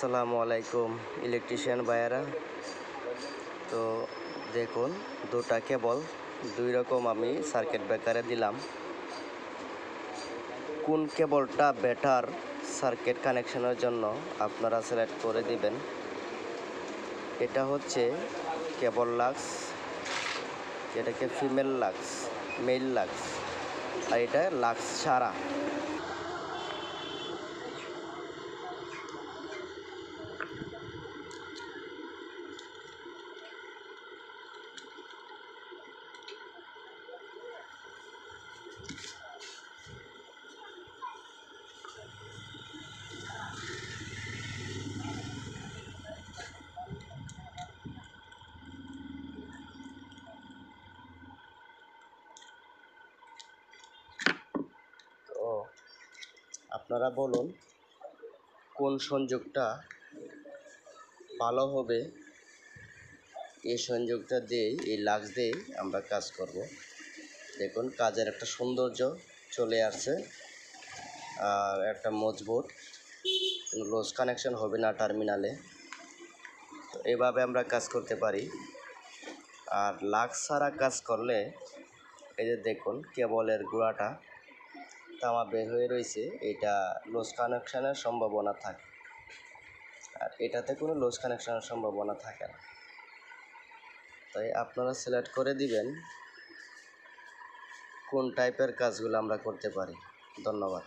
আসসালামু আলাইকুম ইলেকট্রিশিয়ান ভাইয়েরা। তো দেখুন, দুটা কেবল দুই রকম আমি সার্কিট ব্রেকারে দিলাম। কোন কেবলটা বেটার সার্কিট কানেকশনের জন্য আপনারা সিলেক্ট করে দিবেন। এটা হচ্ছে কেবল লাক্স, এটাকে ফিমেল লাক্স, মেল লাক্স, আর এটা লাক্স ছাড়া। তো আপনারা বলুন কোন সংযোগটা ভালো হবে। এই সংযোগটা দিয়েই, এই লাক্স দিয়েই আমরা কাজ করব। দেখুন, কাজের একটা সৌন্দর্য চলে আসছে আর একটা মজবুত, লস কানেকশন হবে না টার্মিনালে। তো এভাবে আমরা কাজ করতে পারি। আর লাক্স ছাড়া কাজ করলে এই যে দেখুন, কেবলের গোড়াটা তামা বের হয়ে রয়েছে, এটা লস কানেকশানের সম্ভাবনা থাকে, আর এটাতে কোনো লস কানেকশানের সম্ভাবনা থাকে না। তাই আপনারা সিলেক্ট করে দিবেন কোন টাইপের কাজগুলো আমরা করতে পারি। ধন্যবাদ।